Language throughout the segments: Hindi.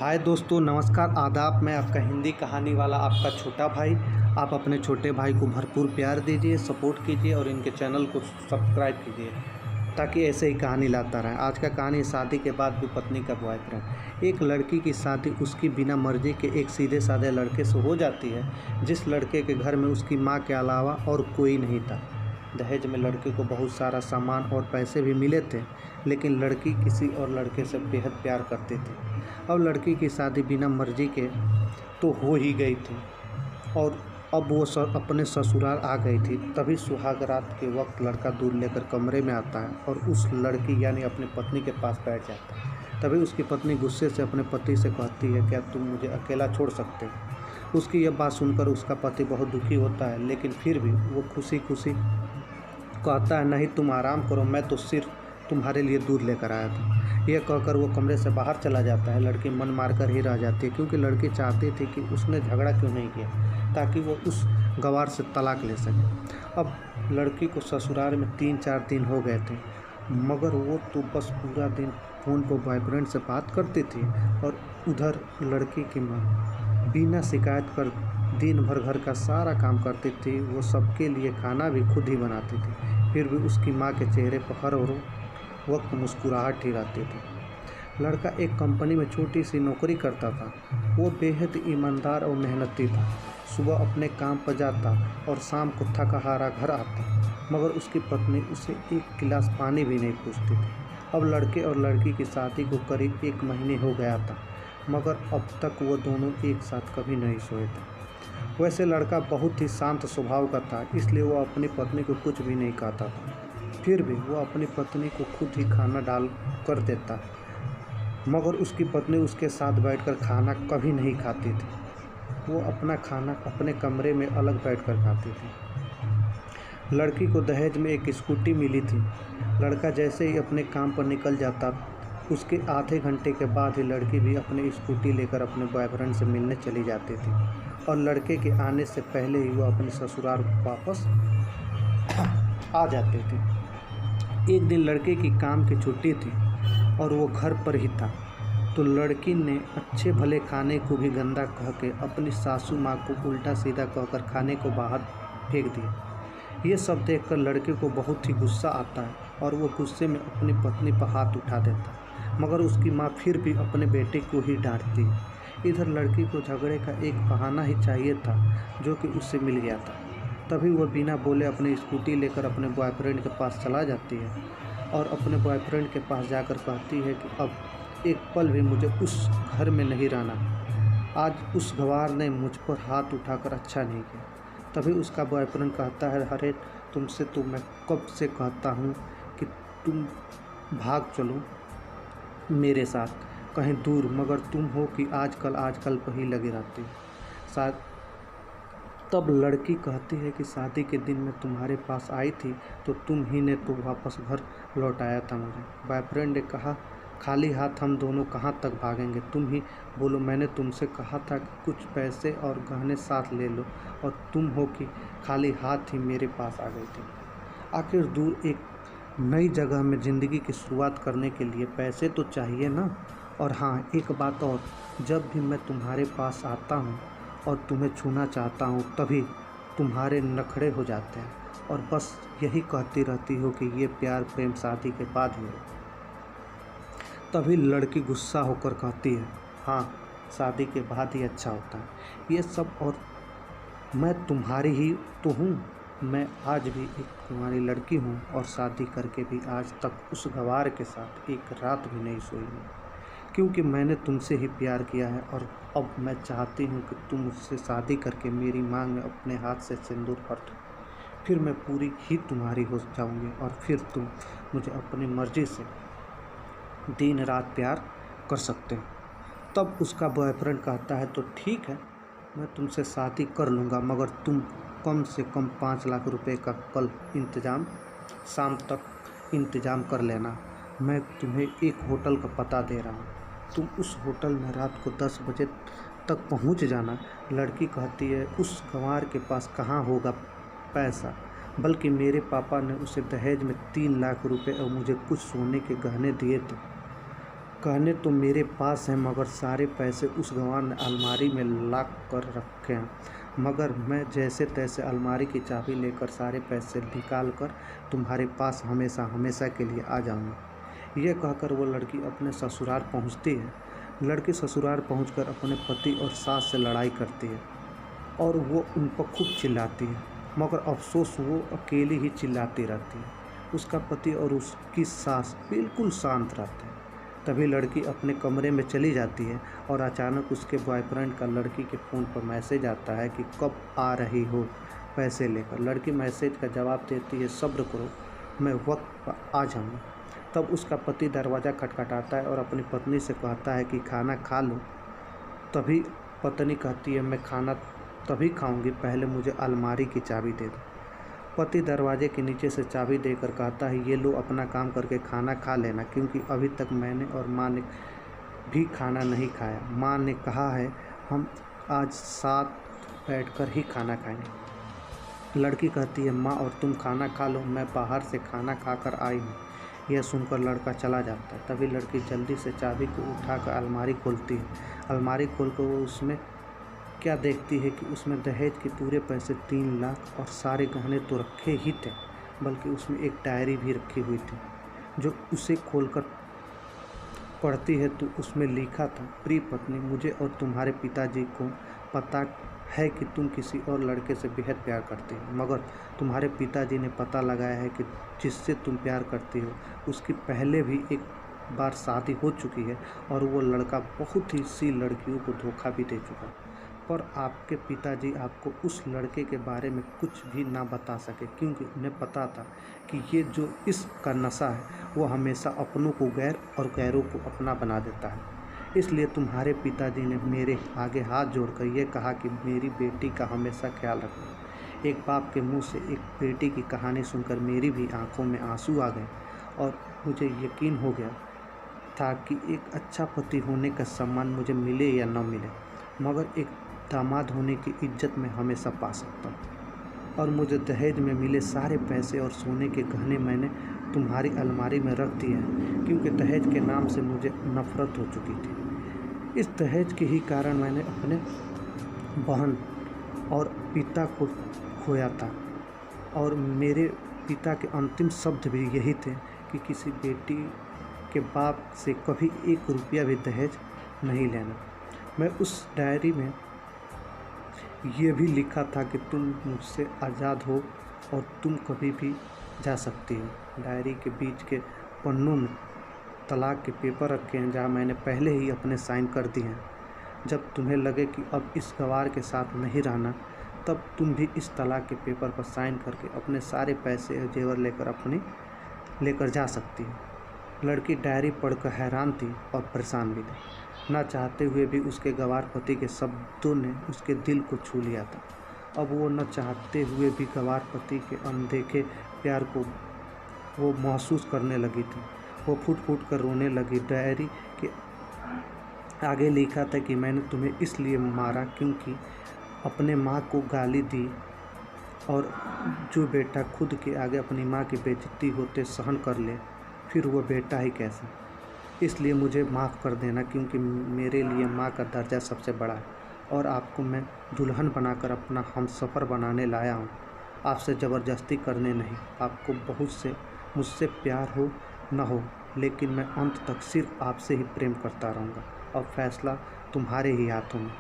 हाय दोस्तों, नमस्कार, आदाब। मैं आपका हिंदी कहानी वाला आपका छोटा भाई। आप अपने छोटे भाई को भरपूर प्यार दीजिए, सपोर्ट कीजिए और इनके चैनल को सब्सक्राइब कीजिए ताकि ऐसे ही कहानी लाता रहे। आज का कहानी शादी के बाद भी पत्नी का बॉयफ्रेंड। एक लड़की की शादी उसकी बिना मर्जी के एक सीधे साधे लड़के से हो जाती है, जिस लड़के के घर में उसकी माँ के अलावा और कोई नहीं था। दहेज में लड़के को बहुत सारा सामान और पैसे भी मिले थे, लेकिन लड़की किसी और लड़के से बेहद प्यार करती थी। अब लड़की की शादी बिना मर्जी के तो हो ही गई थी और अब वो अपने ससुराल आ गई थी। तभी सुहाग रात के वक्त लड़का दूध लेकर कमरे में आता है और उस लड़की यानी अपनी पत्नी के पास बैठ जाता है। तभी उसकी पत्नी गुस्से से अपने पति से कहती है, क्या तुम मुझे अकेला छोड़ सकते हो? उसकी यह बात सुनकर उसका पति बहुत दुखी होता है, लेकिन फिर भी वो खुशी खुशी कहता है, नहीं तुम आराम करो, मैं तो सिर्फ तुम्हारे लिए दूध लेकर आया था। यह कहकर वो कमरे से बाहर चला जाता है। लड़की मन मारकर ही रह जाती है, क्योंकि लड़की चाहती थी कि उसने झगड़ा क्यों नहीं किया ताकि वो उस गवार से तलाक ले सके। अब लड़की को ससुराल में 3-4 दिन हो गए थे, मगर वो तो बस पूरा दिन फ़ोन पर बॉयफ्रेंड से बात करती थी और उधर लड़की की माँ बिना शिकायत कर दिन भर घर का सारा काम करती थी। वो सबके लिए खाना भी खुद ही बनाती थी। फिर भी उसकी माँ के चेहरे पर हर वक्त मुस्कुराहट ही रहती थी। लड़का एक कंपनी में छोटी सी नौकरी करता था। वो बेहद ईमानदार और मेहनती था। सुबह अपने काम पर जाता और शाम को थका हारा घर आता, मगर उसकी पत्नी उसे एक गिलास पानी भी नहीं पूछती थी। अब लड़के और लड़की की शादी को करीब 1 महीने हो गया था, मगर अब तक वो दोनों एक साथ कभी नहीं सोए थे। वैसे लड़का बहुत ही शांत स्वभाव का था, इसलिए वो अपनी पत्नी को कुछ भी नहीं कहता था। फिर भी वो अपनी पत्नी को खुद ही खाना डाल कर देता, मगर उसकी पत्नी उसके साथ बैठकर खाना कभी नहीं खाती थी। वो अपना खाना अपने कमरे में अलग बैठकर खाती थी। लड़की को दहेज में एक स्कूटी मिली थी। लड़का जैसे ही अपने काम पर निकल जाता, उसके आधे घंटे के बाद ही लड़की भी अपनी स्कूटी लेकर अपने बॉयफ्रेंड से मिलने चली जाती थी और लड़के के आने से पहले ही वो अपने ससुराल वापस आ जाती थी। एक दिन लड़के की काम की छुट्टी थी और वो घर पर ही था, तो लड़की ने अच्छे भले खाने को भी गंदा कह के अपनी सासू माँ को उल्टा सीधा कहकर खाने को बाहर फेंक दिया। ये सब देखकर लड़के को बहुत ही गुस्सा आता है और वो गुस्से में अपनी पत्नी पर हाथ उठा देता है, मगर उसकी माँ फिर भी अपने बेटे को ही डांटती है। इधर लड़की को झगड़े का एक बहाना ही चाहिए था, जो कि उससे मिल गया था। तभी वह बिना बोले अपनी स्कूटी लेकर अपने बॉयफ्रेंड के पास चला जाती है और अपने बॉयफ्रेंड के पास जाकर कहती है कि अब एक पल भी मुझे उस घर में नहीं रहना। आज उस गवार ने मुझ पर हाथ उठाकर अच्छा नहीं किया। तभी उसका बॉयफ्रेंड कहता है, अरे तुमसे तो मैं कब से कहता हूँ कि तुम भाग चलो मेरे साथ कहीं दूर, मगर तुम हो कि आजकल पर ही लगे रहते हो। तब लड़की कहती है कि शादी के दिन मैं तुम्हारे पास आई थी तो तुम ही ने तो वापस घर लौटाया था मुझे। बॉयफ्रेंड ने कहा, खाली हाथ हम दोनों कहाँ तक भागेंगे? तुम ही बोलो, मैंने तुमसे कहा था कि कुछ पैसे और गहने साथ ले लो और तुम हो कि खाली हाथ ही मेरे पास आ गई थी। आखिर दूर एक नई जगह में ज़िंदगी की शुरुआत करने के लिए पैसे तो चाहिए ना। और हाँ, एक बात और, जब भी मैं तुम्हारे पास आता हूँ और तुम्हें छूना चाहता हूँ तभी तुम्हारे नखरे हो जाते हैं और बस यही कहती रहती हो कि ये प्यार प्रेम शादी के बाद ही हो। तभी लड़की गुस्सा होकर कहती है, हाँ शादी के बाद ही अच्छा होता है ये सब, और मैं तुम्हारी ही तो हूँ। मैं आज भी एक तुम्हारी लड़की हूँ और शादी करके भी आज तक उस गवार के साथ एक रात भी नहीं सोई हूँ, क्योंकि मैंने तुमसे ही प्यार किया है और अब मैं चाहती हूँ कि तुम मुझसे शादी करके मेरी मांग में अपने हाथ से सिंदूर भर दो। फिर मैं पूरी ही तुम्हारी हो जाऊँगी और फिर तुम मुझे अपनी मर्ज़ी से दिन रात प्यार कर सकते हो। तब उसका बॉयफ्रेंड कहता है, तो ठीक है, मैं तुमसे शादी कर लूँगा, मगर तुम कम से कम 5 लाख रुपए का कल शाम तक इंतज़ाम कर लेना। मैं तुम्हें एक होटल का पता दे रहा हूँ, तुम उस होटल में रात को 10 बजे तक पहुँच जाना। लड़की कहती है, उस गंवार के पास कहाँ होगा पैसा, बल्कि मेरे पापा ने उसे दहेज में 3 लाख रुपए और मुझे कुछ सोने के गहने दिए थे। गहने तो मेरे पास हैं, मगर सारे पैसे उस गंवार ने अलमारी में लाक कर रखे हैं। मगर मैं जैसे तैसे अलमारी की चाबी लेकर सारे पैसे निकाल कर तुम्हारे पास हमेशा हमेशा के लिए आ जाऊंगी। यह कहकर वो लड़की अपने ससुराल पहुंचती है। लड़की ससुराल पहुंचकर अपने पति और सास से लड़ाई करती है और वो उन पर खूब चिल्लाती है, मगर अफसोस वो अकेली ही चिल्लाती रहती है। उसका पति और उसकी सास बिल्कुल शांत रहते हैं। तभी लड़की अपने कमरे में चली जाती है और अचानक उसके बॉयफ्रेंड का लड़की के फ़ोन पर मैसेज आता है कि कब आ रही हो पैसे लेकर। लड़की मैसेज का जवाब देती है, सब्र करो, मैं वक्त पर आ जाऊँगी। तब उसका पति दरवाज़ा खटखटाता है और अपनी पत्नी से कहता है कि खाना खा लो। तभी पत्नी कहती है, मैं खाना तभी खाऊंगी, पहले मुझे अलमारी की चाबी दे दो। पति दरवाजे के नीचे से चाबी देकर कहता है, ये लो, अपना काम करके खाना खा लेना, क्योंकि अभी तक मैंने और माँ ने भी खाना नहीं खाया। माँ ने कहा है हम आज साथ बैठकर ही खाना खाएंगे। लड़की कहती है, माँ और तुम खाना खा लो, मैं बाहर से खाना खाकर आई हूँ। यह सुनकर लड़का चला जाता है। तभी लड़की जल्दी से चाबी को उठाकर अलमारी खोलती है। अलमारी खोलकर वो उसमें क्या देखती है कि उसमें दहेज के पूरे पैसे 3 लाख और सारे गहने तो रखे ही थे, बल्कि उसमें एक डायरी भी रखी हुई थी। जो उसे खोलकर पढ़ती है तो उसमें लिखा था, प्रिय पत्नी, मुझे और तुम्हारे पिताजी को पता है कि तुम किसी और लड़के से बेहद प्यार करती हो, मगर तुम्हारे पिताजी ने पता लगाया है कि जिससे तुम प्यार करती हो उसकी पहले भी एक बार शादी हो चुकी है और वो लड़का बहुत ही सी लड़कियों को धोखा भी दे चुका है। पर आपके पिताजी आपको उस लड़के के बारे में कुछ भी ना बता सके, क्योंकि उन्हें पता था कि ये जो इसका नशा है वो हमेशा अपनों को गैर और गैरों को अपना बना देता है। इसलिए तुम्हारे पिताजी ने मेरे आगे हाथ जोड़कर ये कहा कि मेरी बेटी का हमेशा ख्याल रखना। एक बाप के मुंह से एक बेटी की कहानी सुनकर मेरी भी आंखों में आंसू आ गए और मुझे यकीन हो गया था कि एक अच्छा पति होने का सम्मान मुझे मिले या न मिले, मगर एक दामाद होने की इज्जत मैं हमेशा पा सकता हूँ। और मुझे दहेज में मिले सारे पैसे और सोने के गहने मैंने तुम्हारी अलमारी में रख दिए हैं, क्योंकि दहेज के नाम से मुझे नफरत हो चुकी थी। इस दहेज के ही कारण मैंने अपने बहन और पिता को खोया था, और मेरे पिता के अंतिम शब्द भी यही थे कि किसी बेटी के बाप से कभी 1 रुपया भी दहेज नहीं लेना। मैं उस डायरी में ये भी लिखा था कि तुम मुझसे आज़ाद हो और तुम कभी भी जा सकती हो। डायरी के बीच के पन्नों में तलाक के पेपर रखे हैं, जहाँ मैंने पहले ही अपने साइन कर दिए हैं। जब तुम्हें लगे कि अब इस गवार के साथ नहीं रहना, तब तुम भी इस तलाक के पेपर पर साइन करके अपने सारे पैसे और जेवर लेकर जा सकती हो। लड़की डायरी पढ़कर हैरान थी और परेशान भी थी। ना चाहते हुए भी उसके गवार पति के शब्दों ने उसके दिल को छू लिया था। अब वो न चाहते हुए भी गवार पति के अनदेखे प्यार को वो महसूस करने लगी थी। वो फूट फूट कर रोने लगी। डायरी के आगे लिखा था कि मैंने तुम्हें इसलिए मारा क्योंकि अपने माँ को गाली दी, और जो बेटा खुद के आगे अपनी माँ की बेइज्जती होते सहन कर ले, फिर वो बेटा ही कैसा। इसलिए मुझे माफ़ कर देना, क्योंकि मेरे लिए माँ का दर्जा सबसे बड़ा है, और आपको मैं दुल्हन बनाकर अपना हमसफ़र बनाने लाया हूँ। आपसे ज़बरदस्ती करने नहीं। आपको बहुत से मुझसे प्यार हो न हो, लेकिन मैं अंत तक सिर्फ आपसे ही प्रेम करता रहूँगा। अब फैसला तुम्हारे ही हाथों में।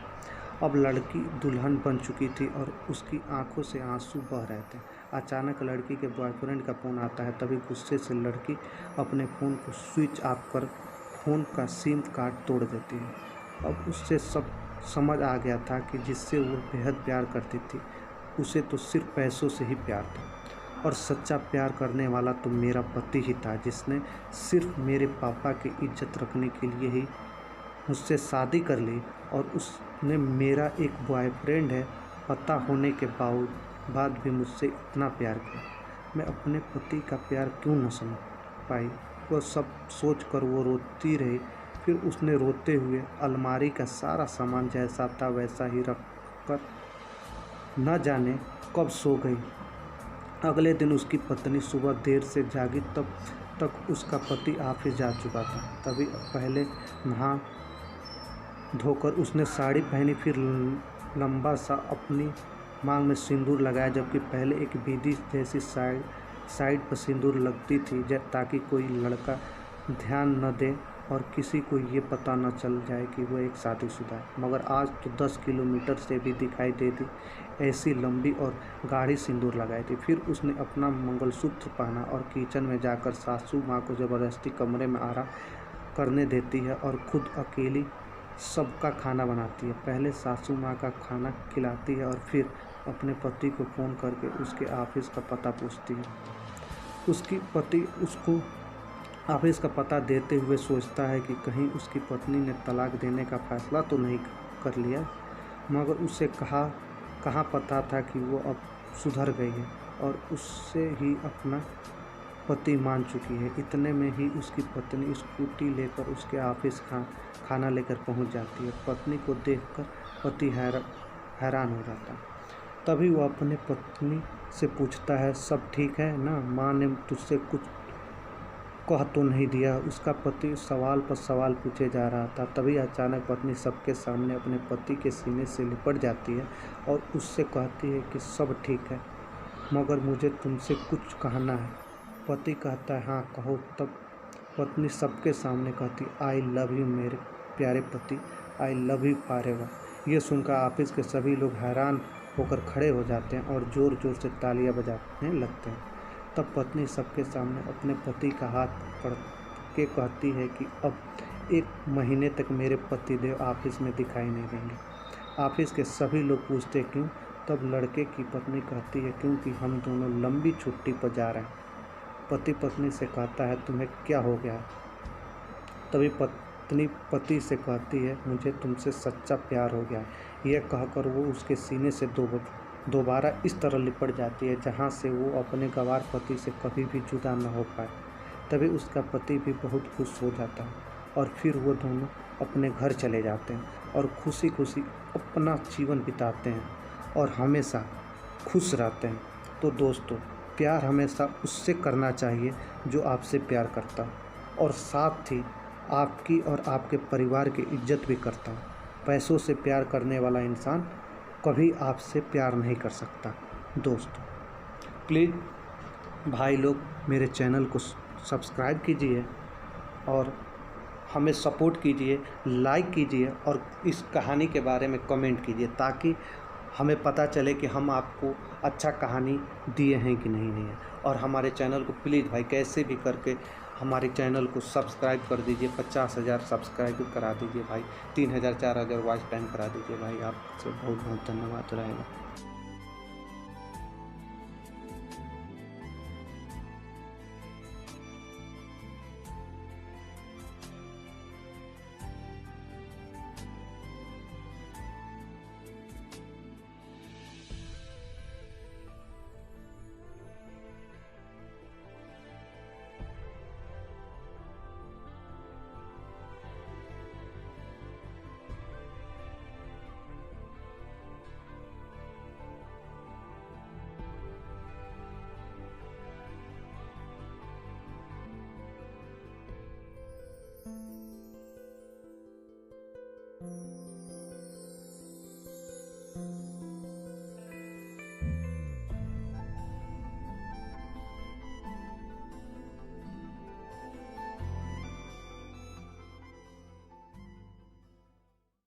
अब लड़की दुल्हन बन चुकी थी और उसकी आंखों से आंसू बह रहे थे। अचानक लड़की के बॉयफ्रेंड का फ़ोन आता है। तभी गुस्से से लड़की अपने फ़ोन को स्विच ऑफ कर फ़ोन का सिम कार्ड तोड़ देती है। अब उससे सब समझ आ गया था कि जिससे वो बेहद प्यार करती थी, उसे तो सिर्फ पैसों से ही प्यार था, और सच्चा प्यार करने वाला तो मेरा पति ही था, जिसने सिर्फ मेरे पापा की इज्जत रखने के लिए ही मुझसे शादी कर ली। और उसने मेरा एक बॉयफ्रेंड है पता होने के बाद भी मुझसे इतना प्यार किया। मैं अपने पति का प्यार क्यों न समझ पाई। वो सब सोच कर वो रोती रही। फिर उसने रोते हुए अलमारी का सारा सामान जैसा था वैसा ही रख कर न जाने कब सो गई। अगले दिन उसकी पत्नी सुबह देर से जागी, तब तक उसका पति ऑफिस जा चुका था। तभी पहले नहा धोकर उसने साड़ी पहनी, फिर लंबा सा अपनी मांग में सिंदूर लगाया, जबकि पहले एक बीदी जैसी साइड पर सिंदूर लगती थी ताकि कोई लड़का ध्यान न दे और किसी को ये पता न चल जाए कि वो एक शादीशुदा है। मगर आज तो 10 किलोमीटर से भी दिखाई देती ऐसी लंबी और गाढ़ी सिंदूर लगाई थी। फिर उसने अपना मंगलसूत्र पहना और किचन में जाकर सासू माँ को ज़बरदस्ती कमरे में आराम करने देती है और खुद अकेली सबका खाना बनाती है। पहले सासू माँ का खाना खिलाती है और फिर अपने पति को फ़ोन करके उसके ऑफिस का पता पूछती है। उसकी पति उसको ऑफिस का पता देते हुए सोचता है कि कहीं उसकी पत्नी ने तलाक देने का फैसला तो नहीं कर लिया, मगर उसे कहाँ पता था कि वो अब सुधर गई है और उससे ही अपना पति मान चुकी है। इतने में ही उसकी पत्नी स्कूटी लेकर उसके ऑफिस खाना लेकर पहुंच जाती है। पत्नी को देखकर पति हैरान हो जाता है। तभी वो अपने पत्नी से पूछता है, सब ठीक है ना, माँ ने तुझसे कुछ कह तो नहीं दिया। उसका पति सवाल पर सवाल पूछे जा रहा था। तभी अचानक पत्नी सबके सामने अपने पति के सीने से लिपट जाती है और उससे कहती है कि सब ठीक है, मगर मुझे तुमसे कुछ कहना है। पति कहता है, हाँ कहो। तब पत्नी सबके सामने कहती, आई लव यू मेरे प्यारे पति, आई लव यू फॉरएवर। ये सुनकर ऑफिस के सभी लोग हैरान होकर खड़े हो जाते हैं और ज़ोर ज़ोर से तालियां बजाने लगते हैं। तब पत्नी सबके सामने अपने पति का हाथ पकड़ के कहती है कि अब 1 महीने तक मेरे पतिदेव ऑफिस में दिखाई नहीं देंगे। ऑफिस के सभी लोग पूछते क्यों? तब लड़के की पत्नी कहती है, क्योंकि हम दोनों लंबी छुट्टी पर जा रहे हैं। पति पत्नी से कहता है, तुम्हें क्या हो गया है? तभी पत्नी पति से कहती है, मुझे तुमसे सच्चा प्यार हो गया है। यह कहकर वो उसके सीने से दोबारा इस तरह लिपट जाती है जहाँ से वो अपने गंवार पति से कभी भी जुदा न हो पाए। तभी उसका पति भी बहुत खुश हो जाता है और फिर वो दोनों अपने घर चले जाते हैं और खुशी खुशी अपना जीवन बिताते हैं और हमेशा खुश रहते हैं। तो दोस्तों, प्यार हमेशा उससे करना चाहिए जो आपसे प्यार करता और साथ ही आपकी और आपके परिवार की इज्जत भी करता। पैसों से प्यार करने वाला इंसान कभी आपसे प्यार नहीं कर सकता। दोस्तों, प्लीज़ भाई लोग मेरे चैनल को सब्सक्राइब कीजिए और हमें सपोर्ट कीजिए, लाइक कीजिए और इस कहानी के बारे में कमेंट कीजिए ताकि हमें पता चले कि हम आपको अच्छा कहानी दिए हैं कि नहीं है। और हमारे चैनल को प्लीज़ भाई कैसे भी करके हमारे चैनल को सब्सक्राइब कर दीजिए। 50,000 सब्सक्राइब करा दीजिए भाई, 3,000 4,000 वॉच टाइम करा दीजिए भाई। आपसे बहुत बहुत धन्यवाद रहेगा।